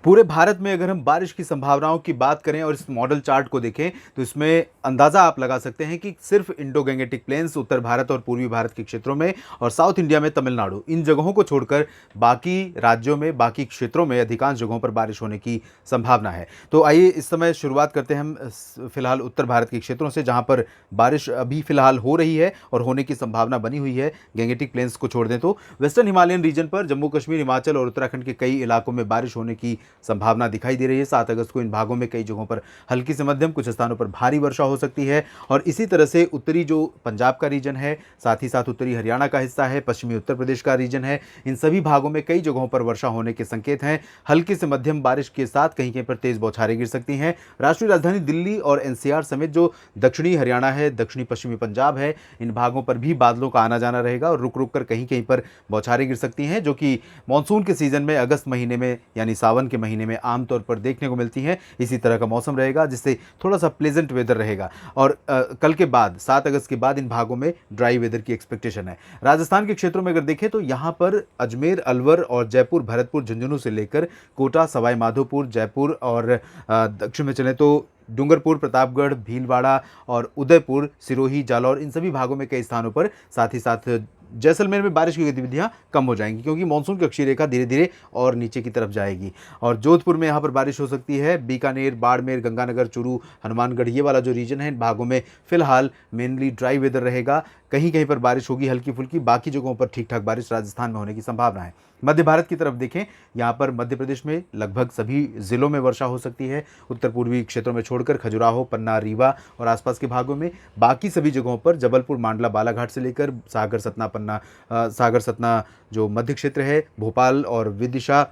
पूरे भारत में अगर हम बारिश की संभावनाओं की बात करें और इस मॉडल चार्ट को देखें तो इसमें अंदाजा आप लगा सकते हैं कि सिर्फ इंडो गैंगेटिक प्लेन्स, उत्तर भारत और पूर्वी भारत के क्षेत्रों में और साउथ इंडिया में तमिलनाडु, इन जगहों को छोड़कर बाकी राज्यों में, बाकी क्षेत्रों में अधिकांश जगहों पर बारिश होने की संभावना है। तो आइए इस समय शुरुआत करते हैं हम फिलहाल उत्तर भारत के क्षेत्रों से, जहां पर बारिश अभी फिलहाल हो रही है और होने की संभावना बनी हुई है। गैंगेटिक प्लेन्स को छोड़ दें तो वेस्टर्न हिमालयन रीजन पर जम्मू कश्मीर, हिमाचल और उत्तराखंड के कई इलाकों में बारिश होने की संभावना दिखाई दे रही है। 7 अगस्त को इन भागों में कई जगहों पर हल्की से मध्यम, कुछ स्थानों पर भारी वर्षा हो सकती है। और इसी तरह से उत्तरी जो पंजाब का रीजन है, साथ ही साथ उत्तरी हरियाणा का हिस्सा है, पश्चिमी उत्तर प्रदेश का रीजन है, इन सभी भागों में कई जगहों पर वर्षा होने के संकेत हैं। हल्की से मध्यम बारिश के साथ कहीं कहीं पर तेज बौछारें गिर सकती हैं। राष्ट्रीय राजधानी दिल्ली और एनसीआर समेत जो दक्षिणी हरियाणा है, दक्षिणी पश्चिमी पंजाब है, इन भागों पर भी बादलों का आना जाना रहेगा और रुक रुक कर कहीं कहीं पर बौछारें गिर सकती हैं, जो कि मानसून के सीजन में अगस्त महीने में यानी सावन के महीने में आमतौर पर देखने को मिलती है। इसी तरह का मौसम रहेगा जिससे थोड़ा सा प्लेजेंट वेदर रहेगा। और कल के बाद 7 अगस्त के बाद इन भागों में ड्राई वेदर की एक्सपेक्टेशन है। राजस्थान के क्षेत्रों में अगर देखें तो यहाँ पर अजमेर, अलवर और जयपुर, भरतपुर, झुंझुनू से लेकर कोटा, सवाई माधोपुर, जयपुर और दक्षिण में चले तो डूंगरपुर, प्रतापगढ़, भीलवाड़ा और उदयपुर, सिरोही, जालौर, इन सभी भागों में कई स्थानों पर, साथ ही साथ जैसलमेर में बारिश की गतिविधियां कम हो जाएंगी क्योंकि मानसून की अक्षीय रेखा धीरे धीरे और नीचे की तरफ जाएगी। और जोधपुर में यहाँ पर बारिश हो सकती है। बीकानेर, बाड़मेर, गंगानगर, चूरू, हनुमानगढ़, ये वाला जो रीजन है, इन भागों में फिलहाल मेनली ड्राई वेदर रहेगा। कहीं कहीं पर बारिश होगी हल्की फुल्की, बाकी जगहों पर ठीक ठाक बारिश राजस्थान में होने की संभावना है। मध्य भारत की तरफ देखें, यहाँ पर मध्य प्रदेश में लगभग सभी जिलों में वर्षा हो सकती है। उत्तर पूर्वी क्षेत्रों में छोड़कर खजुराहो, पन्ना, रीवा और आसपास के भागों में, बाकी सभी जगहों पर जबलपुर, मांडला, बालाघाट से लेकर सागर, सतना जो मध्य क्षेत्र है, भोपाल और विदिशा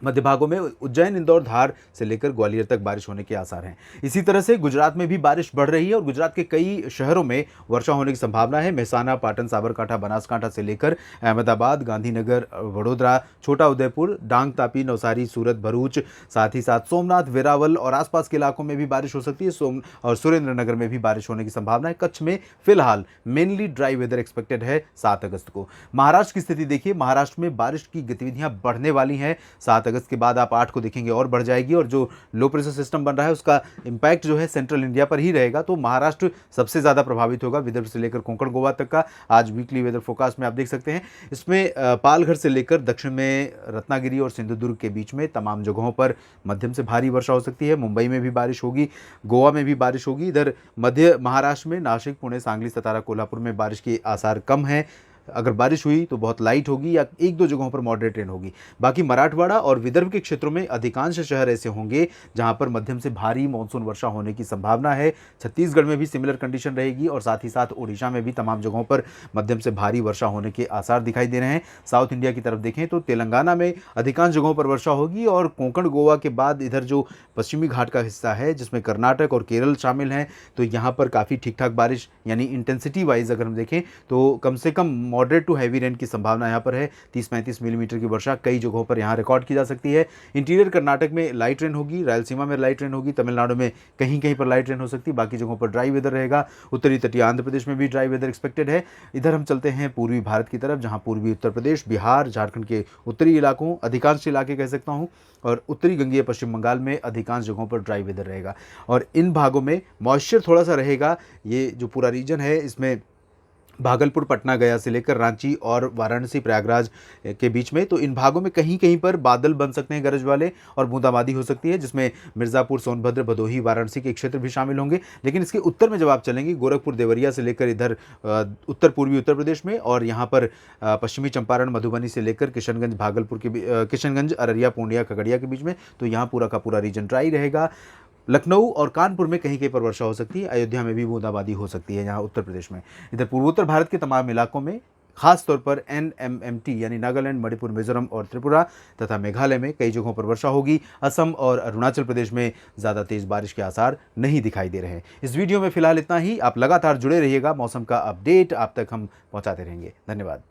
मध्य भागों में, उज्जैन, इंदौर, धार से लेकर ग्वालियर तक बारिश होने के आसार हैं। इसी तरह से गुजरात में भी बारिश बढ़ रही है और गुजरात के कई शहरों में वर्षा होने की संभावना है। मेहसाना, पाटन, साबरकांठा, बनासकांठा से लेकर अहमदाबाद, गांधीनगर, वडोदरा, छोटा उदेपुर, डांग, तापी, नवसारी, सूरत, भरूच, साथ ही साथ सोमनाथ, वेरावल और आसपास के इलाकों में भी बारिश हो सकती है। और सुरेंद्रनगर में भी बारिश होने की संभावना है। कच्छ में फिलहाल मेनली ड्राई वेदर एक्सपेक्टेड है 7 अगस्त को। महाराष्ट्र की स्थिति देखिए, महाराष्ट्र में बारिश की गतिविधियां बढ़ने वाली हैं। 7 अगस्त के बाद आप 8 को देखेंगे और बढ़ जाएगी और जो लो प्रेशर सिस्टम बन रहा है उसका इंपैक्ट जो है सेंट्रल इंडिया पर ही रहेगा। तो महाराष्ट्र सबसे ज़्यादा प्रभावित होगा, विदर्भ से लेकर कोंकण, गोवा तक का। आज वीकली वेदर फोरकास्ट में आप देख सकते हैं, इसमें पालघर से लेकर दक्षिण में रत्नागिरी और सिंधुदुर्ग के बीच में तमाम जगहों पर मध्यम से भारी वर्षा हो सकती है। मुंबई में भी बारिश होगी, गोवा में भी बारिश होगी। इधर मध्य महाराष्ट्र में नासिक, पुणे, सांगली, सतारा, कोल्हापुर में बारिश के आसार कम हैं। अगर बारिश हुई तो बहुत लाइट होगी या एक दो जगहों पर मॉडरेट रेन होगी। बाकी मराठवाड़ा और विदर्भ के क्षेत्रों में अधिकांश शहर ऐसे होंगे जहां पर मध्यम से भारी मानसून वर्षा होने की संभावना है। छत्तीसगढ़ में भी सिमिलर कंडीशन रहेगी और साथ ही साथ ओडिशा में भी तमाम जगहों पर मध्यम से भारी वर्षा होने के आसार दिखाई दे रहे हैं। साउथ इंडिया की तरफ देखें तो तेलंगाना में अधिकांश जगहों पर वर्षा होगी और कोंकण, गोवा के बाद इधर जो पश्चिमी घाट का हिस्सा है जिसमें कर्नाटक और केरल शामिल हैं, तो यहाँ पर काफ़ी ठीक ठाक बारिश, यानी इंटेंसिटी वाइज अगर हम देखें तो कम से कम मॉडरेट टू हैवी रेन की संभावना यहाँ पर है। 30-35 मिलीमीटर की वर्षा कई जगहों पर यहाँ रिकॉर्ड की जा सकती है। इंटीरियर कर्नाटक में लाइट रेन होगी, रायलसीमा में लाइट रेन होगी, तमिलनाडु में कहीं कहीं पर लाइट रेन हो सकती है, बाकी जगहों पर ड्राई वेदर रहेगा। उत्तरी तटीय आंध्र प्रदेश में भी ड्राई वेदर एक्सपेक्टेड है। इधर हम चलते हैं पूर्वी भारत की तरफ, जहाँ पूर्वी उत्तर प्रदेश, बिहार, झारखंड के उत्तरी इलाकों, अधिकांश इलाके कह सकता हूँ, और उत्तरी गंगेय पश्चिम बंगाल में अधिकांश जगहों पर ड्राई वेदर रहेगा। और इन भागों में मॉइस्चर थोड़ा सा रहेगा। ये जो पूरा रीजन है इसमें भागलपुर, पटना, गया से लेकर रांची और वाराणसी, प्रयागराज के बीच में, तो इन भागों में कहीं कहीं पर बादल बन सकते हैं गरज वाले और बूंदाबांदी हो सकती है, जिसमें मिर्ज़ापुर, सोनभद्र, भदोही, वाराणसी के क्षेत्र भी शामिल होंगे। लेकिन इसके उत्तर में जब आप चलेंगे, गोरखपुर, देवरिया से लेकर इधर उत्तर पूर्वी उत्तर प्रदेश में और यहाँ पर पश्चिमी चंपारण, मधुबनी से लेकर किशनगंज, भागलपुर के किशनगंज, अररिया, पूर्णिया, खगड़िया के बीच में, तो यहाँ पूरा का पूरा रीजन ड्राई रहेगा। लखनऊ और कानपुर में कहीं कहीं पर वर्षा हो सकती है। अयोध्या में भी बूंदाबांदी हो सकती है यहाँ उत्तर प्रदेश में। इधर पूर्वोत्तर भारत के तमाम इलाकों में, खास तौर पर NMMT यानी नागालैंड, मणिपुर, मिजोरम और त्रिपुरा तथा मेघालय में कई जगहों पर वर्षा होगी। असम और अरुणाचल प्रदेश में ज़्यादा तेज़ बारिश के आसार नहीं दिखाई दे रहे हैं। इस वीडियो में फिलहाल इतना ही। आप लगातार जुड़े रहिएगा, मौसम का अपडेट आप तक हम पहुँचाते रहेंगे। धन्यवाद।